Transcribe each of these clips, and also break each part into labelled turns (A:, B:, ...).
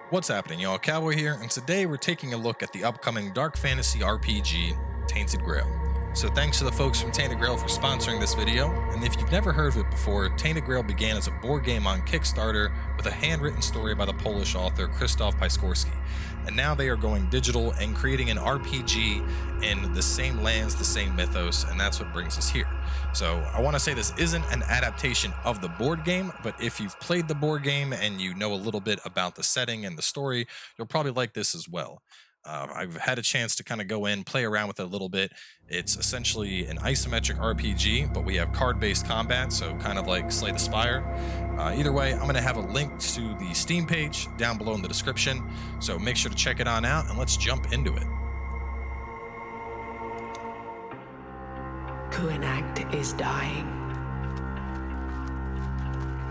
A: What's happening, y'all? Cowboy here, and today we're taking a look at the upcoming dark fantasy RPG, Tainted Grail. So thanks to the folks from Tainted Grail for sponsoring this video, and if you've never heard of it before, Tainted Grail began as a board game on Kickstarter with a handwritten story by the Polish author Krzysztof Piskorski, and now they are going digital and creating an RPG in the same lands, the same mythos, and that's what brings us here. So I want to say this isn't an adaptation of the board game, but if you've played the board game and you know a little bit about the setting and the story, you'll probably like this as well. I've had a chance to kind of go in, play around with it a little bit. It's essentially an isometric RPG, but we have card-based combat, so kind of like Slay the Spire. Either way, I'm going to have a link to the Steam page down below in the description, so make sure to check it on out, and let's jump into it.
B: Kuinagt is dying.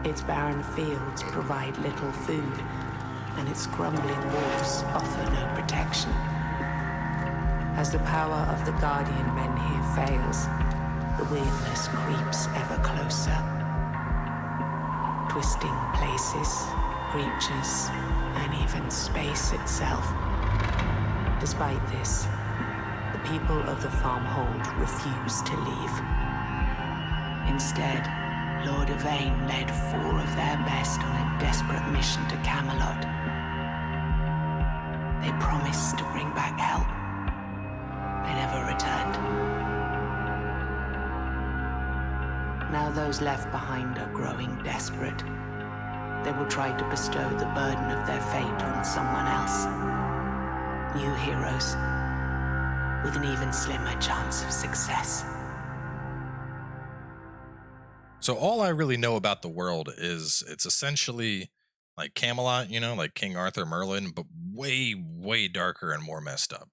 B: Its barren fields provide little food, and its crumbling walls offer no protection. As the power of the guardian menhir fails, the weirdness creeps ever closer. Twisting places, creatures, and even space itself. Despite this, the people of the farmhold refuse to leave. Instead, Lord Avalon led 4 of their best on a desperate mission to Kamelot. They promised to bring back help. They never returned. Now those left behind are growing desperate. They will try to bestow the burden of their fate on someone else. New heroes, with an even slimmer chance of success.
A: So all I really know about the world is it's essentially like Kamelot, you know, like King Arthur, Merlin, but way, way darker and more messed up.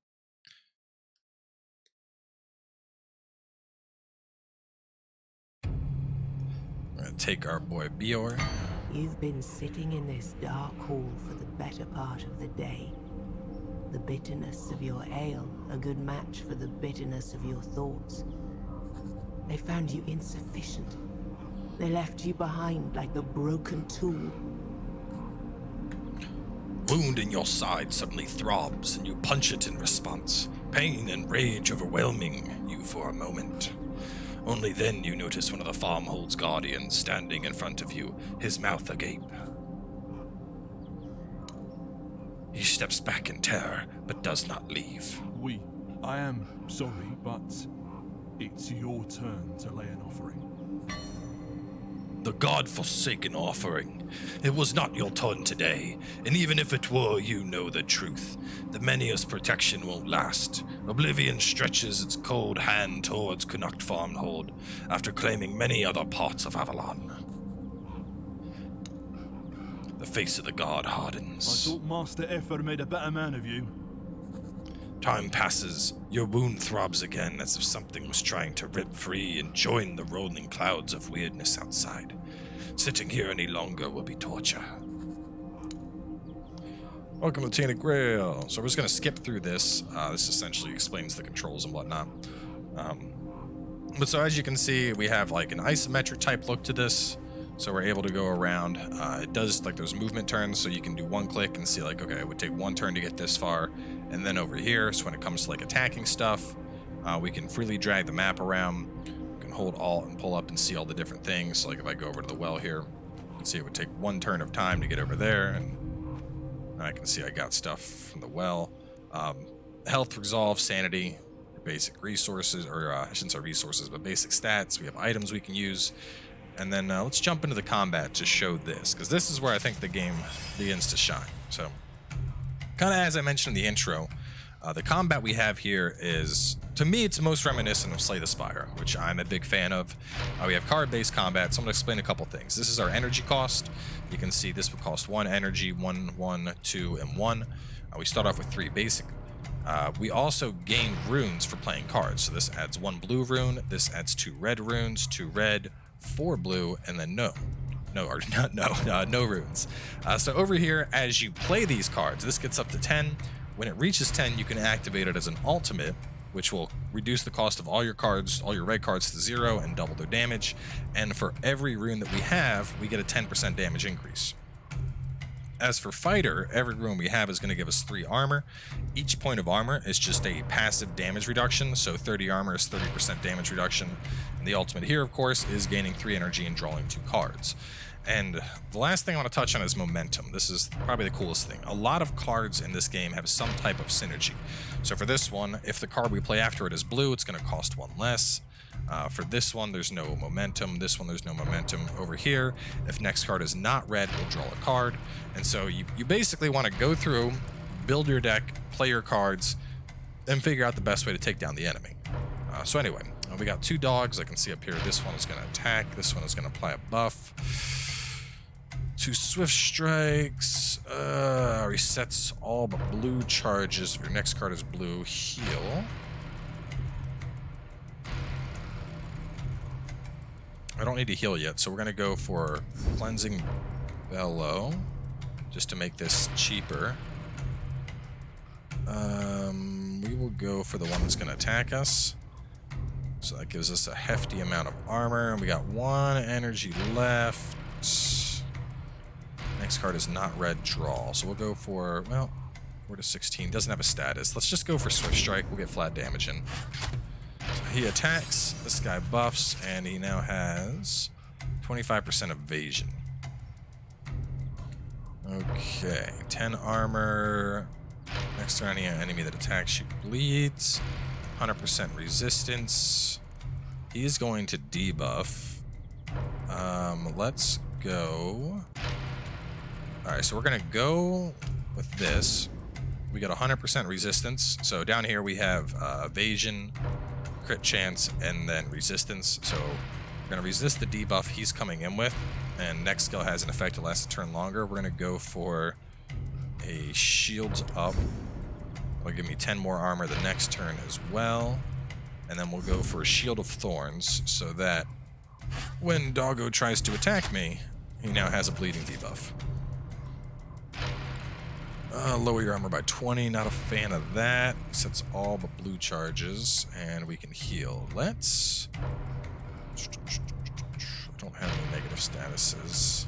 A: We're gonna take our boy Bior.
B: You've been sitting in this dark hall for the better part of the day. The bitterness of your ale, a good match for the bitterness of your thoughts. They found you insufficient. They left you behind like a broken tool.
A: Wound in your side suddenly throbs, and you punch it in response. Pain and rage overwhelming you for a moment. Only then you notice one of the farmhold's guardians standing in front of you, his mouth agape. He steps back in terror, but does not leave.
C: I am sorry, but it's your turn to lay an offering.
A: The God-forsaken offering. It was not your turn today, and even if it were, you know the truth. The Menhirs' protection won't last. Oblivion stretches its cold hand towards Connacht Farmhold, after claiming many other parts of Avalon. The face of the god hardens.
C: I thought Master Effer made a better man of you.
A: Time passes, your wound throbs again as if something was trying to rip free and join the rolling clouds of weirdness outside. Sitting here any longer will be torture. Welcome to Tainted Grail. So we're just going to skip through this. This essentially explains the controls and whatnot. But so as you can see, we have like an isometric type look to this. So we're able to go around. It does like those movement turns, so you can do one click and see like, okay, it would take one turn to get this far. And then over here, so when it comes to like attacking stuff, we can freely drag the map around. We can hold Alt and pull up and see all the different things. So like if I go over to the well here, you can see it would take one turn of time to get over there. And I can see I got stuff from the well. Health, resolve, sanity, basic resources, or I shouldn't say resources, but basic stats. We have items we can use. And then let's jump into the combat to show this, because this is where I think the game begins to shine. So, kind of as I mentioned in the intro, the combat we have here is, to me, it's most reminiscent of Slay the Spire, which I'm a big fan of. We have card-based combat, so I'm going to explain a couple things. This is our energy cost. You can see this would cost 1 energy, 1, 2, and 1. We start off with 3 basic. We also gain runes for playing cards, so this adds 1 blue rune, this adds 2 red runes, 2 red, 4 blue, and then no runes. So over here, as you play these cards, this gets up to 10. When it reaches 10, you can activate it as an ultimate, which will reduce the cost of all your cards, all your red cards to 0 and double their damage. And for every rune that we have, we get a 10% damage increase. As for fighter, every rune we have is going to give us 3 armor. Each point of armor is just a passive damage reduction, so 30 armor is 30% damage reduction. And the ultimate here, of course, is gaining 3 energy and drawing 2 cards. And the last thing I want to touch on is momentum. This is probably the coolest thing. A lot of cards in this game have some type of synergy. So for this one, if the card we play after it is blue, it's going to cost 1 less. For this one, there's no momentum. This one, there's no momentum. Over here, if next card is not red, we'll draw a card. And so you basically want to go through, build your deck, play your cards, and figure out the best way to take down the enemy. So anyway, we got 2 dogs. I can see up here, this one is going to attack. This one is going to apply a buff. 2 swift strikes. Resets all but blue charges. If your next card is blue, heal. I don't need to heal yet, so we're going to go for Cleansing Bellow, just to make this cheaper. We will go for the one that's going to attack us. So that gives us a hefty amount of armor, and we got 1 energy left. Next card is not red, draw. So we'll go for, well, 4 to 16. Doesn't have a status. Let's just go for Swift Strike. We'll get flat damage in. So he attacks, this guy buffs, and he now has 25% evasion. Okay, 10 armor. Next turn, any enemy that attacks, she bleeds. 100% resistance. He's going to debuff. Let's go. Alright, so we're going to go with this. We got 100% resistance. So down here we have evasion, crit chance, and then resistance. So we're going to resist the debuff he's coming in with, and next skill has an effect that lasts a turn longer. We're going to go for a shields up. It'll give me 10 more armor the next turn as well. And then we'll go for a Shield of Thorns, so that when Doggo tries to attack me, he now has a bleeding debuff. Lower your armor by 20, not a fan of that. Sets all but blue charges, and we can heal. Let's... I don't have any negative statuses.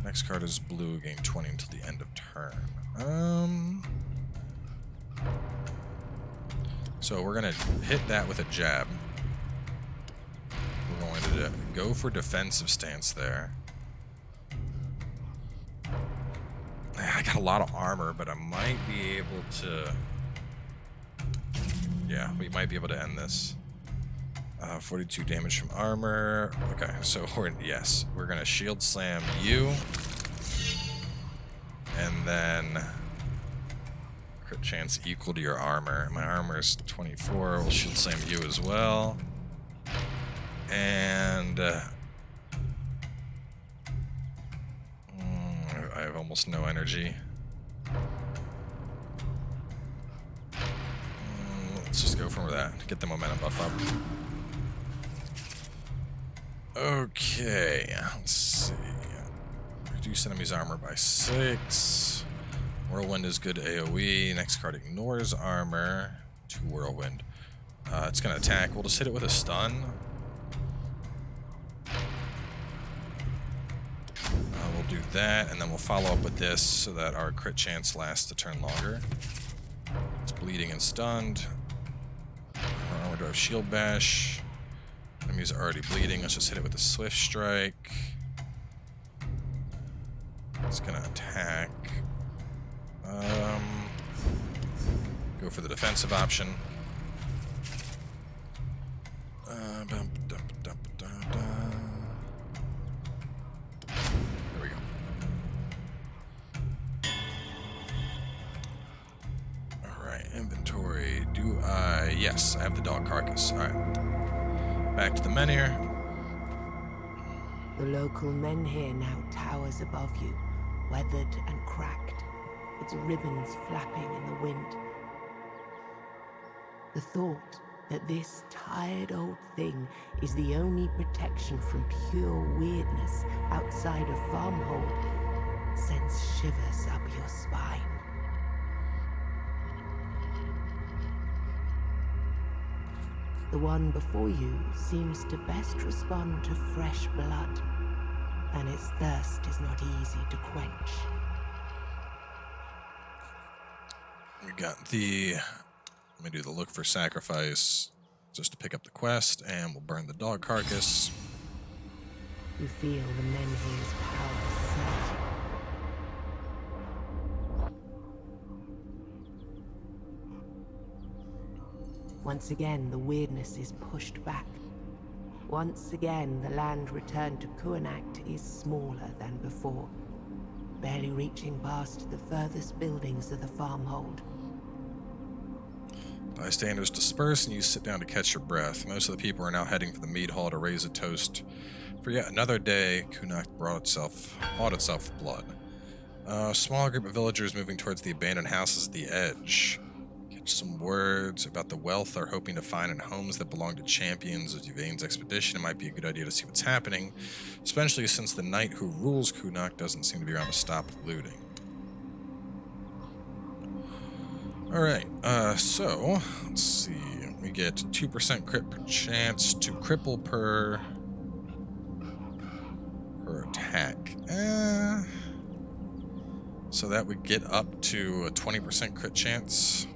A: Next card is blue, gain 20 until the end of turn. So we're gonna hit that with a jab. We're going to go for defensive stance there. I got a lot of armor, but I might be able to... Yeah, we might be able to end this. 42 damage from armor. Okay, so yes, we're gonna shield slam you. And then crit chance equal to your armor. My armor is 24. We'll shield slam you as well. And I have almost no energy. Let's just go for that. Get the momentum buff up. Okay, let's see. Reduce enemy's armor by 6. Whirlwind is good AoE. Next card ignores armor. 2 Whirlwind. It's gonna attack. We'll just hit it with a stun. We'll do that, and then we'll follow up with this so that our crit chance lasts a turn longer. It's bleeding and stunned. Armor to have shield bash. Enemies are already bleeding. Let's just hit it with a swift strike. It's gonna attack. Go for the defensive option. There we go. Alright, inventory. Do I... Yes, I have the dog carcass. Alright. Back to the menhir.
B: The local menhir now towers above you, weathered and cracked, its ribbons flapping in the wind. The thought that this tired old thing is the only protection from pure weirdness outside a farmhold sends shivers up your spine. The one before you seems to best respond to fresh blood. and its thirst is not easy to quench.
A: We got the... Let me do the look for sacrifice just to pick up the quest, and we'll burn the dog carcass.
B: You feel the Menhir's power surging. Once again, the weirdness is pushed back. Once again, the land returned to Kuanacht is smaller than before, barely reaching past the furthest buildings of the farmhold.
A: Bystanders disperse and you sit down to catch your breath. Most of the people are now heading for the mead hall to raise a toast. For yet another day, Kuanacht bought itself with blood. A small group of villagers moving towards the abandoned houses at the edge. Catch some words about the wealth they're hoping to find in homes that belong to champions of Yvain's expedition. It might be a good idea to see what's happening, especially since the knight who rules Kuanacht doesn't seem to be around to stop looting. Alright, so, let's see. We get 2% crit per chance, 2 cripple per attack. So that would get up to a 20% crit chance.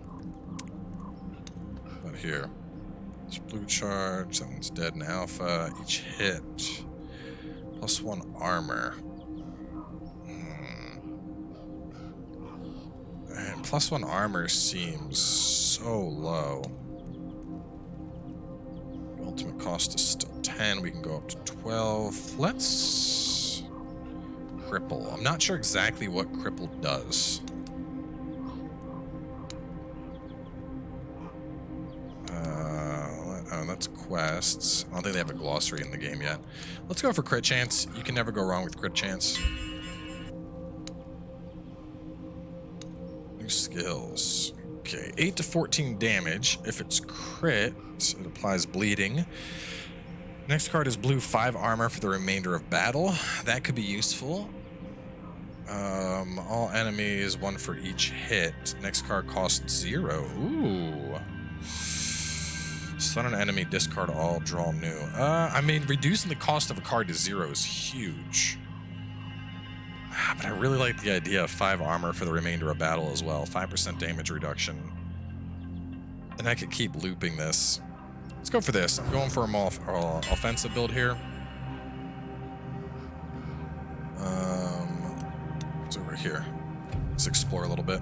A: But here, it's blue charge, that one's dead in alpha. Each hit, +1 armor. And +1 armor seems so low. The ultimate cost is still 10. We can go up to 12. Let's cripple. I'm not sure exactly what cripple does. Oh, that's quests. I don't think they have a glossary in the game yet. Let's go for crit chance. You can never go wrong with crit chance. Skills. Okay, 8 to 14 damage. If it's crit, it applies bleeding. Next card is blue 5 armor for the remainder of battle. That could be useful. All enemies, 1 for each hit. Next card costs 0. Ooh. Stun an enemy, discard all, draw new. I mean, reducing the cost of a card to 0 is huge. But I really like the idea of 5 armor for the remainder of battle as well. 5% damage reduction. And I could keep looping this. Let's go for this. I'm going for a more offensive build here. It's over here. Let's explore a little bit.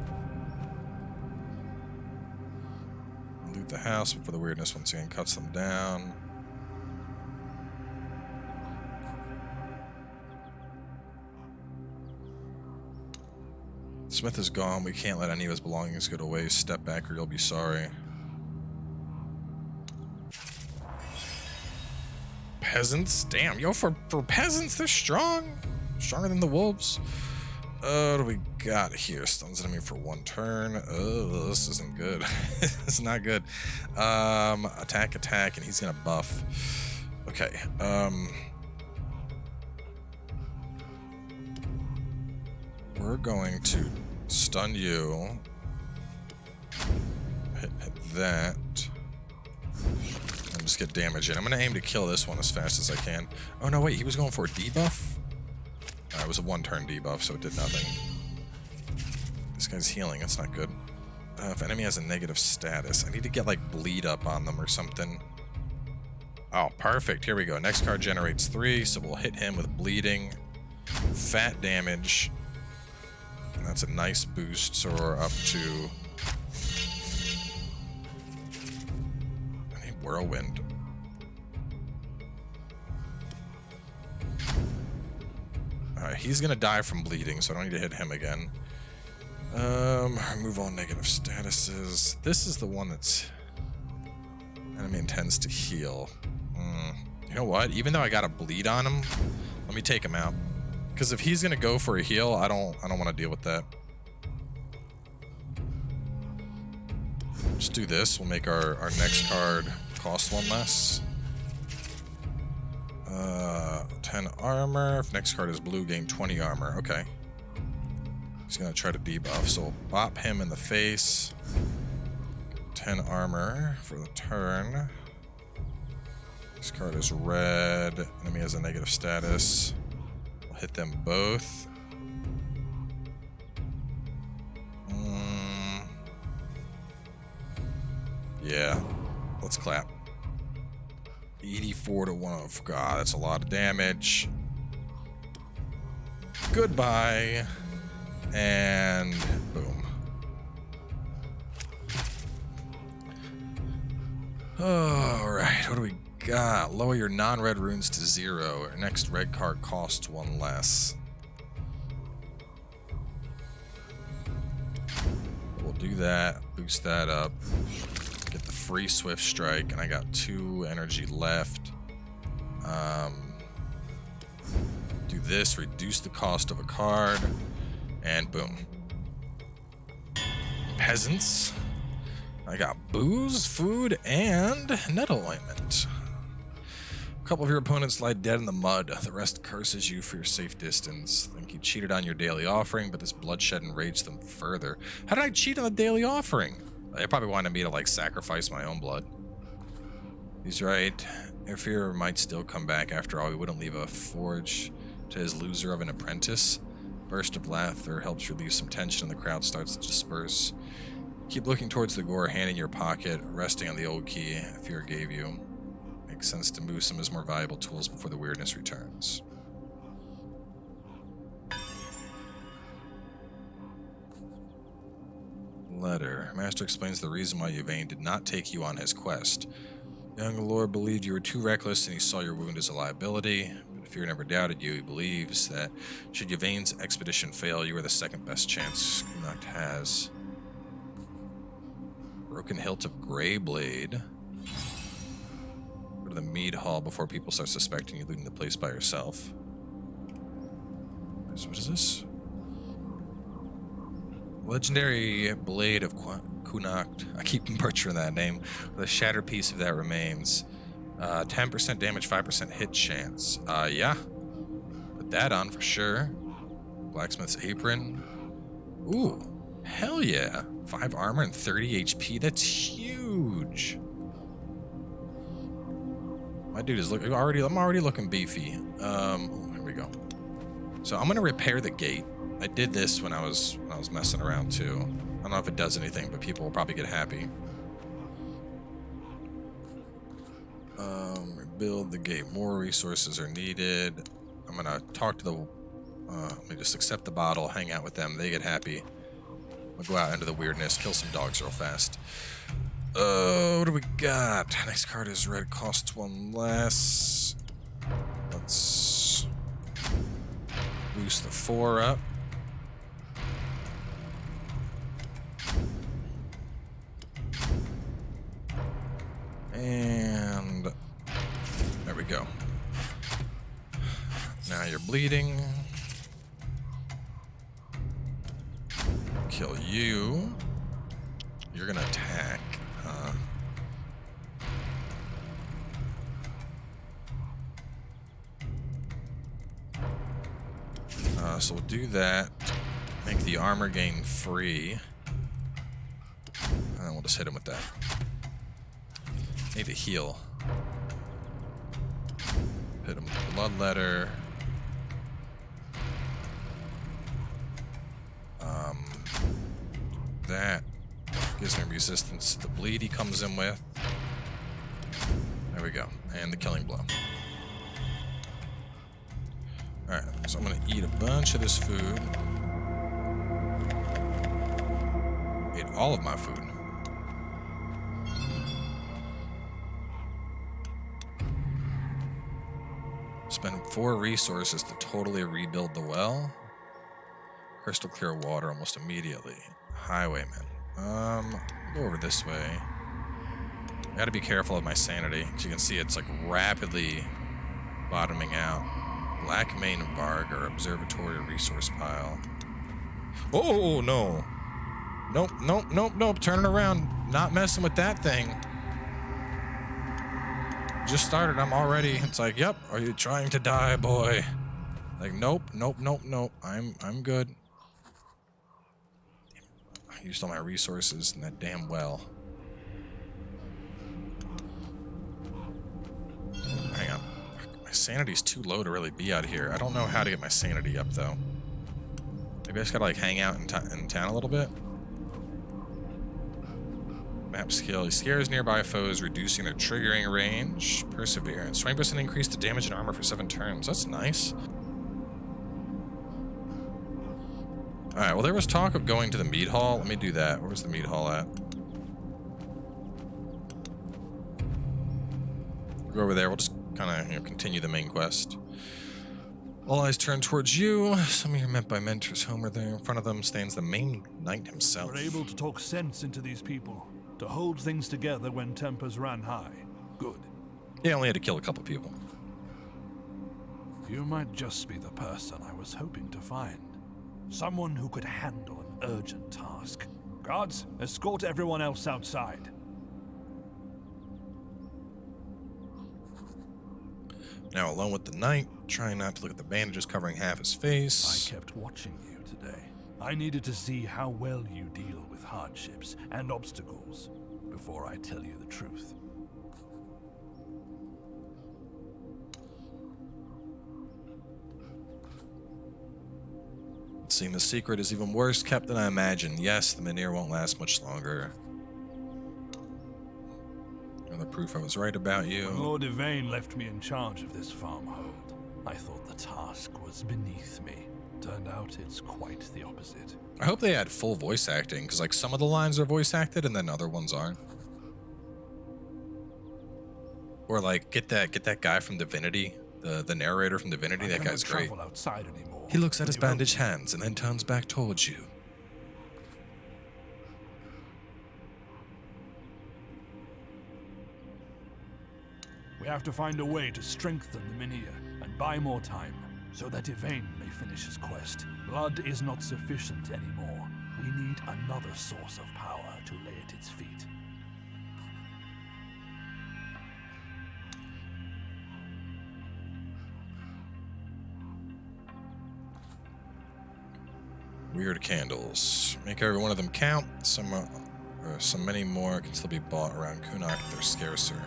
A: Loot the house before the weirdness once again cuts them down. Smith is gone. We can't let any of his belongings go to waste. Step back or you'll be sorry. Peasants? Damn, yo, for peasants, they're strong. Stronger than the wolves. What do we got here? Stuns enemy for 1 turn. Oh, this isn't good. It's not good. Attack, and he's gonna buff. Okay, we're going to stun you. Hit that. And just get damage in. I'm going to aim to kill this one as fast as I can. Oh, no, wait. He was going for a debuff? It was a 1-turn debuff, so it did nothing. This guy's healing. That's not good. If enemy has a negative status, I need to get, like, bleed up on them or something. Oh, perfect. Here we go. Next card generates 3, so we'll hit him with bleeding. Fat damage. And that's a nice boost, so we're up to... I need Whirlwind. Alright, he's gonna die from bleeding, so I don't need to hit him again. Remove all negative statuses. This is the one that's... enemy intends to heal. You know what? Even though I got a bleed on him, let me take him out. Because if he's gonna go for a heal, I don't want to deal with that. Just do this. We'll make our next card cost 1 less. 10 armor. If next card is blue, gain 20 armor. Okay. He's gonna try to debuff, so we'll bop him in the face. 10 armor for the turn. This card is red. Enemy has a negative status. We'll hit them both. Yeah, let's clap. 84 to 1. Oh, God, that's a lot of damage. Goodbye. And boom. Alright, what do we got? Lower your non-red runes to 0. Your next red card costs 1 less. We'll do that. Boost that up. Get the free Swift Strike, and I got 2 energy left. Do this, reduce the cost of a card, and boom. Peasants. I got booze, food, and nettle ointment. A couple of your opponents lie dead in the mud. The rest curses you for your safe distance. Think you cheated on your daily offering, but this bloodshed enraged them further. How did I cheat on the daily offering? They probably wanted me to, like, sacrifice my own blood. He's right. Menhir might still come back. After all, we wouldn't leave a forge to his loser of an apprentice. Burst of laughter helps relieve some tension, and the crowd starts to disperse. Keep looking towards the gore, hand in your pocket, resting on the old key Menhir gave you. Makes sense to move some of his more valuable tools before the weirdness returns. Letter. Master explains the reason why Yvain did not take you on his quest. Young Lord believed you were too reckless and he saw your wound as a liability, but Menhir never doubted you. He believes that should Yvain's expedition fail, you are the second best chance Knocked has. Broken hilt of Greyblade. Go to the mead hall before people start suspecting you looting the place by yourself. What is this? Legendary Blade of Kunakt. I keep butchering that name. The shattered piece of that remains. 10% damage, 5% hit chance. Yeah. Put that on for sure. Blacksmith's apron. Ooh. Hell yeah. 5 armor and 30 HP. That's huge. My dude is looking I'm already looking beefy. Here we go. So I'm gonna repair the gate. I did this when I was messing around too. I don't know if it does anything, but people will probably get happy. Rebuild the gate. More resources are needed. I'm gonna talk to the. Let me just accept the bottle, hang out with them. They get happy. We'll go out into the weirdness, kill some dogs real fast. What do we got? Next card is red, costs 1 less. Let's boost the 4 up. And there we go. Now you're bleeding. Kill you. You're gonna attack. So we'll do that. Make the armor gain free. And then we'll just hit him with that. Need to heal. Hit him with the bloodletter. That gives me resistance to the bleed he comes in with. There we go. And the killing blow. Alright, so I'm gonna eat a bunch of this food. Ate all of my food. Spend 4 resources to totally rebuild the well. Crystal clear water almost immediately. Highwayman. Go over this way. I gotta be careful of my sanity. As you can see, it's like rapidly bottoming out. Black Mane Varg or Observatory Resource Pile. Oh, no. Nope, nope, nope, nope. Turning around. Not messing with that thing. Just started. I'm already. It's like, yep. Are you trying to die, boy? Like, nope, nope, nope, nope. I'm good. I used all my resources in that damn well. My sanity's too low to really be out here. I don't know how to get my sanity up, though. Maybe I just gotta, like, hang out in town a little bit. Map skill. He scares nearby foes, reducing their triggering range. Perseverance. 20% increase to damage and armor for 7 turns. That's nice. Alright, well, there was talk of going to the mead hall. Let me do that. Where was the mead hall at? We'll go over there. We'll just kind of, continue the main quest. All eyes turn towards you. Some of you are met by mentors. Homer there. In front of them stands the main knight himself.
C: We're able to talk sense into these people, to hold things together when tempers ran high. Good.
A: He only had to kill a couple people.
C: You might just be the person I was hoping to find. Someone who could handle an urgent task. Guards, escort everyone else outside.
A: Now alone with the knight, trying not to look at the bandages covering half his face.
C: I kept watching you today. I needed to see how well you deal with hardships and obstacles before I tell you the truth.
A: Seeing the secret is even worse kept than I imagined. Yes, the menhir won't last much longer. Another proof I was right about you.
C: When Lord Yvain left me in charge of this farmhold, I thought the task was beneath me. Turned out it's quite the opposite.
A: I hope they had full voice acting, because like some of the lines are voice acted and then other ones aren't. Or like get that guy from Divinity, the narrator from Divinity. That guy's great.
C: Outside anymore.
A: He looks at his bandaged hands and then turns back towards you.
C: We have to find a way to strengthen the Menhir and buy more time, so that Yvain may finish his quest. Blood is not sufficient anymore. We need another source of power to lay at its feet.
A: Weird candles. Make every one of them count. Some many more can still be bought around Kunok if they're scarcer.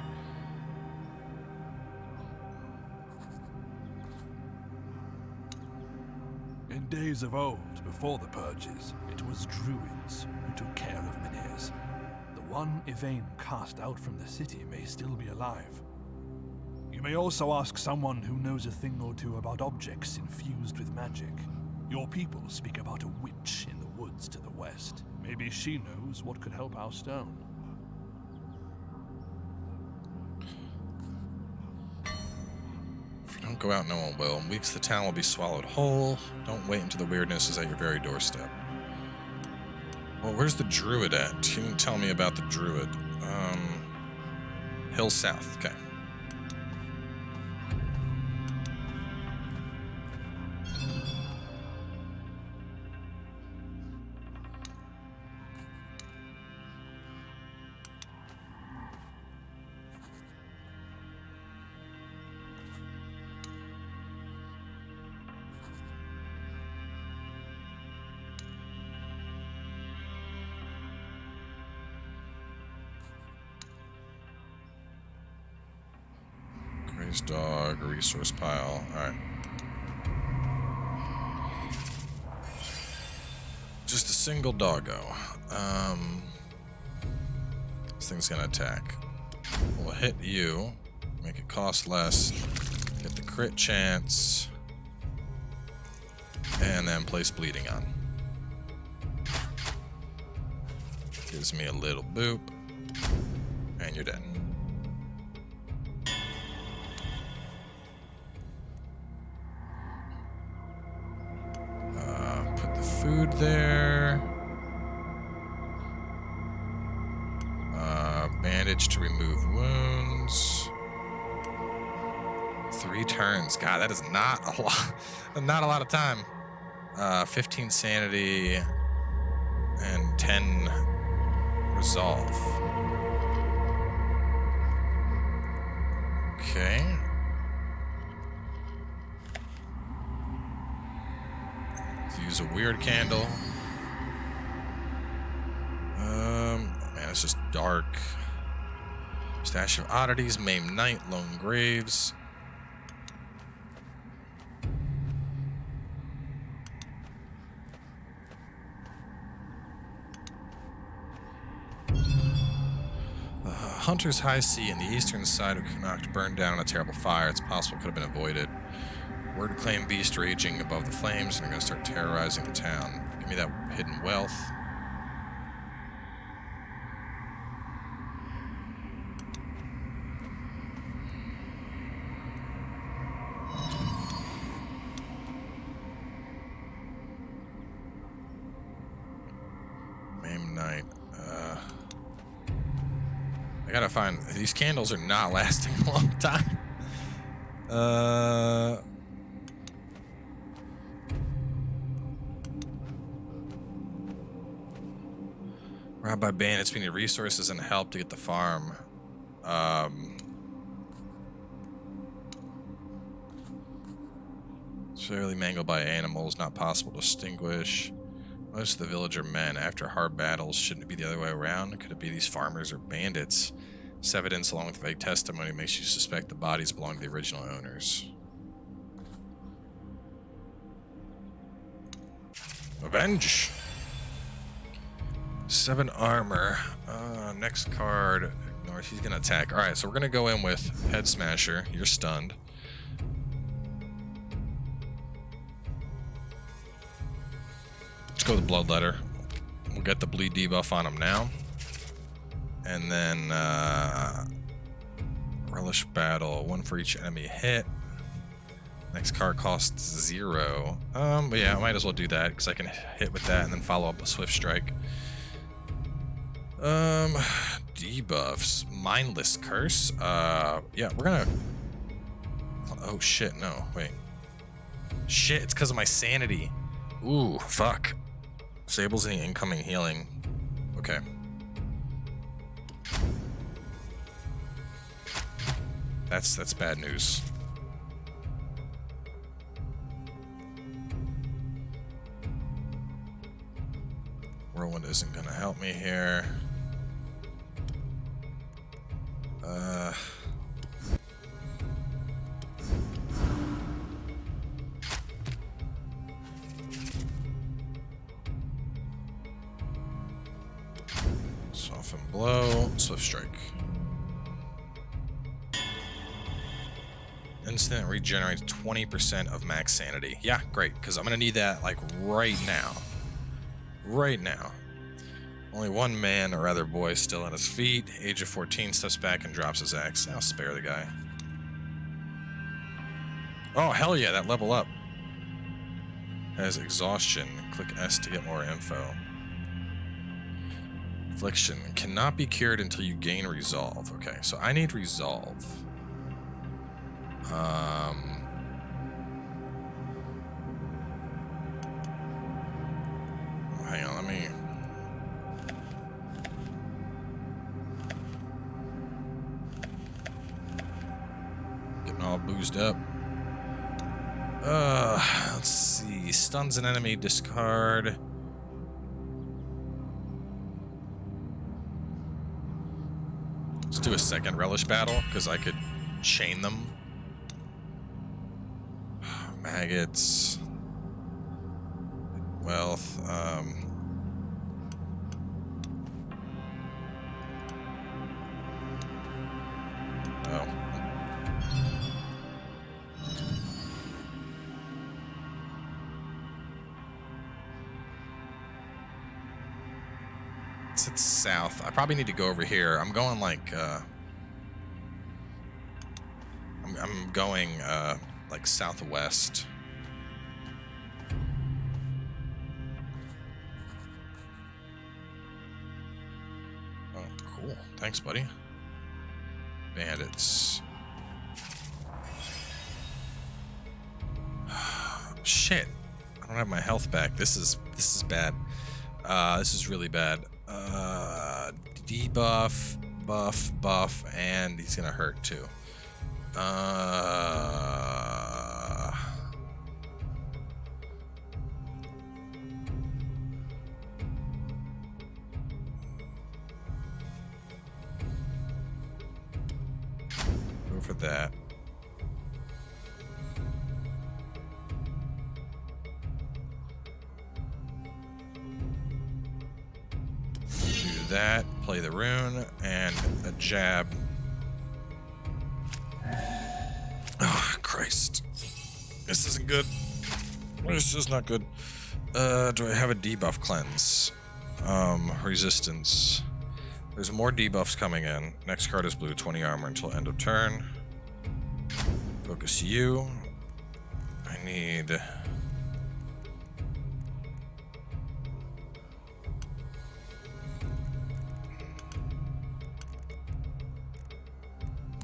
C: In days of old, before the purges, it was druids who took care of Menhirs. The one Yvain cast out from the city may still be alive. You may also ask someone who knows a thing or two about objects infused with magic. Your people speak about a witch in the woods to the west. Maybe she knows what could help our stone.
A: If you don't go out, no one will. In weeks, the town will be swallowed whole. Don't wait until the weirdness is at your very doorstep. Well, where's the druid at? You didn't tell me about the druid. Hill south. Okay. Dog, resource pile. Alright. Just a single doggo. This thing's gonna attack. We'll hit you. Make it cost less. Get the crit chance. And then place bleeding on. Gives me a little boop. And you're dead. Food there. Bandage to remove wounds. 3 turns. God, that is not a lot. Not a lot of time. 15 sanity and 10 resolve. Okay. Use a weird candle. Man, it's just dark. Stash of oddities, maimed knight, lone graves. Hunter's High Sea in the eastern side of Connacht burned down in a terrible fire. It's possible it could have been avoided. Word claim beast raging above the flames, and they're going to start terrorizing the town. Give me that hidden wealth. Maim Night. I gotta find... These candles are not lasting a long time. Robbed by bandits, we need resources and help to get the farm. Severely mangled by animals, not possible to distinguish. Most of the village are men. After hard battles, shouldn't it be the other way around? Could it be these farmers or bandits? This evidence, along with vague testimony, makes you suspect the bodies belong to the original owners. Avenge! 7 armor. Next card. Ignore. He's gonna attack. Alright, so we're gonna go in with Head Smasher. You're stunned. Let's go with Bloodletter. We'll get the bleed debuff on him now. And then Relish Battle. 1 for each enemy hit. Next card costs 0. But yeah, I might as well do that because I can hit with that and then follow up with Swift Strike. Debuffs. Mindless Curse. Yeah, we're gonna... Oh shit, no, wait. Shit, it's because of my sanity. Ooh, fuck. Disables any incoming healing. Okay. That's bad news. Whirlwind isn't gonna help me here. Soften Blow, Swift Strike. Instant regenerates 20% of max sanity. Yeah, great, because I'm gonna need that like right now. Right now. Only one man, or rather boy, still on his feet. Age of 14, steps back and drops his axe. I'll spare the guy. Oh, hell yeah, that level up. Has exhaustion. Click S to get more info. Affliction. Cannot be cured until you gain resolve. Okay, so I need resolve. Hang on, let me... Getting all boozed up. Let's see. Stuns an enemy, discard. Let's do a second Relish Battle, because I could chain them. Maggots. Wealth. Oh. It's south. I probably need to go over here. I'm going like I'm going like southwest. Oh, cool. Thanks, buddy. Bandits. Shit. I don't have my health back. This is bad. This is really bad. Debuff, buff, and he's gonna hurt too. Go for that. Do that, play the rune, and a jab. Oh, Christ. This isn't good. This is not good. Do I have a debuff cleanse? Resistance. There's more debuffs coming in. Next card is blue, 20 armor until end of turn. Focus you. I need... I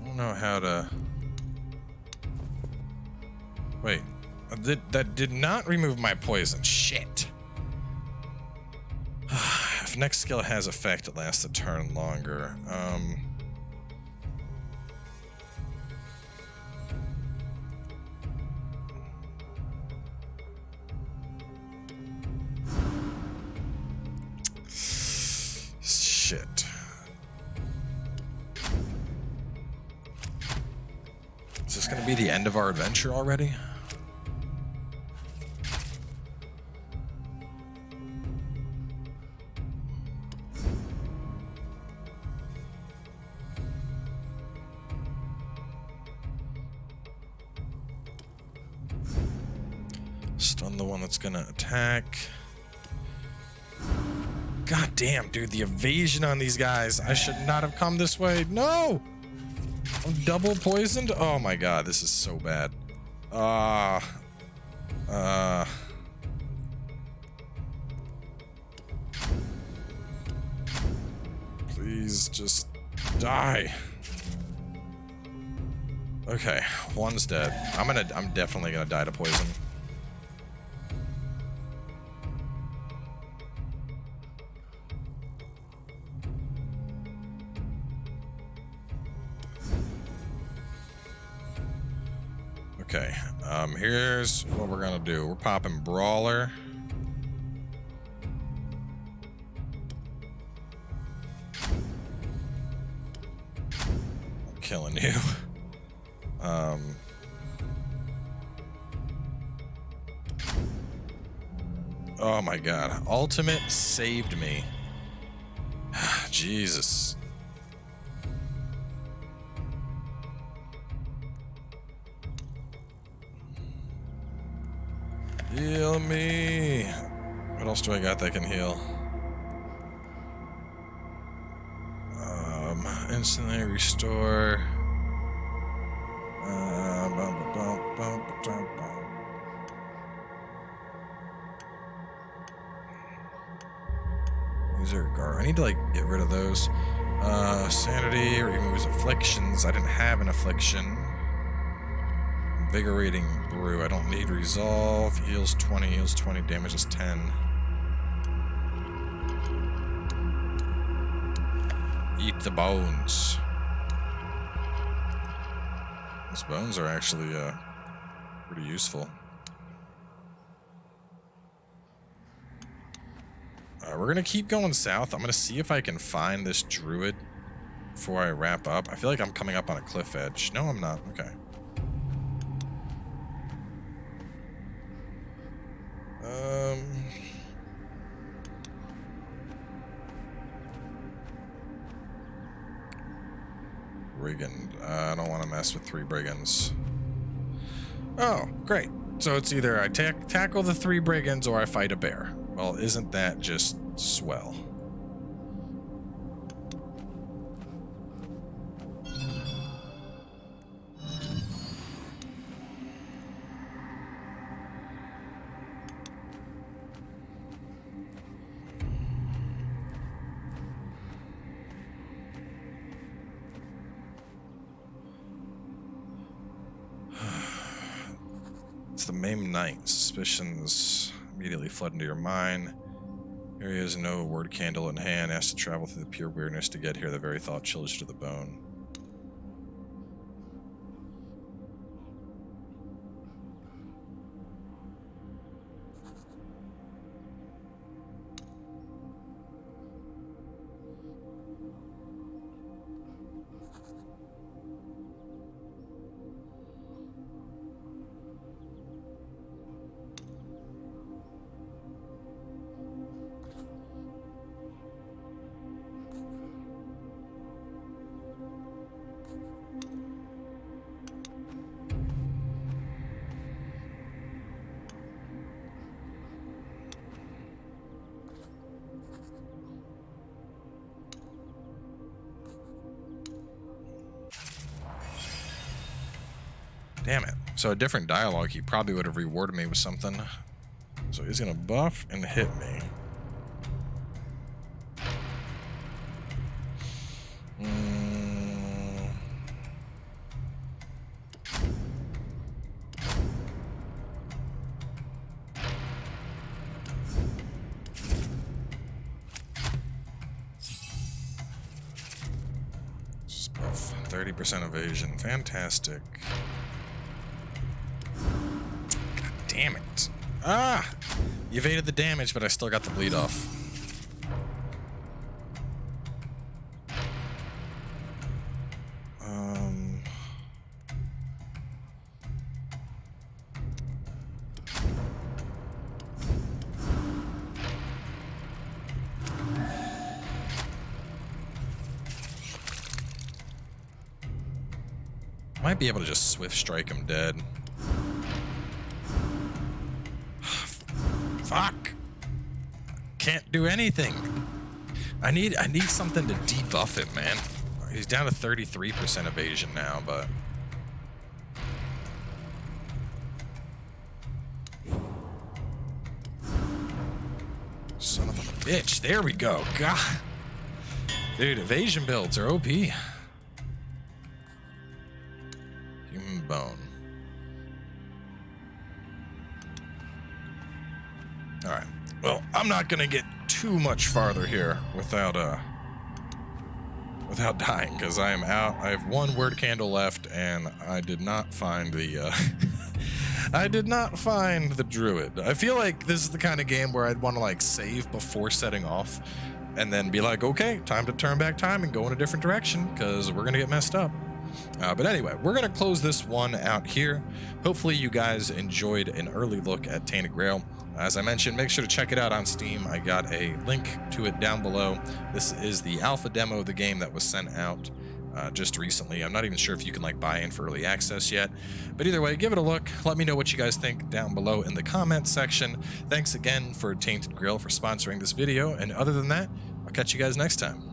A: don't know how to... Wait. That did not remove my poison. Shit. If next skill has effect, it lasts a turn longer. Shit. Is this gonna be the end of our adventure already? Stun the one that's gonna attack. God damn, dude, the evasion on these guys. I should not have come this way. No! I'm double poisoned? Oh my god, this is so bad. Please just die. Okay, one's dead. I'm definitely gonna die to poison. Okay, here's what we're gonna do. We're popping Brawler. I'm killing you. Oh my god. Ultimate saved me. Jesus. Heal me. What else do I got that can heal? Instantly restore. These are I need to like get rid of those. Sanity removes afflictions. I didn't have an affliction. Invigorating brew. I don't need resolve. Heals 20, damages 10. Eat the bones. Those bones are actually pretty useful. We're gonna keep going south. I'm gonna see if I can find this druid before I wrap up. I feel like I'm coming up on a cliff edge. No, I'm not. Okay. Brigand. I don't want to mess with 3 brigands. Oh, great. So it's either I tackle the 3 brigands or I fight a bear. Well, isn't that just swell? It's the maimed night. Suspicions immediately flood into your mind. Here he has no word candle in hand. Has to travel through the pure weirdness to get here. The very thought chills you to the bone. Damn it. So a different dialogue, he probably would have rewarded me with something. So he's gonna buff and hit me. Just buff 30% evasion. Fantastic. God damn it. Ah! You evaded the damage, but I still got the bleed off. Might be able to just swift strike him dead. Fuck! Can't do anything. I need something to debuff him, man. He's down to 33% evasion now, but son of a bitch. There we go. God. Dude, evasion builds are OP. Human bone. Alright. Well, I'm not gonna get too much farther here without dying, because I am out. I have one word candle left, and I did not find the I did not find the druid. I feel like this is the kind of game where I'd want to like save before setting off and then be like, okay, time to turn back time and go in a different direction, because we're gonna get messed up. But anyway, we're going to close this one out here. Hopefully you guys enjoyed an early look at Tainted Grail. As I mentioned, make sure to check it out on Steam. I got a link to it down below. This is the alpha demo of the game that was sent out just recently. I'm not even sure if you can like buy in for early access yet. But either way, give it a look. Let me know what you guys think down below in the comments section. Thanks again for Tainted Grail for sponsoring this video. And other than that, I'll catch you guys next time.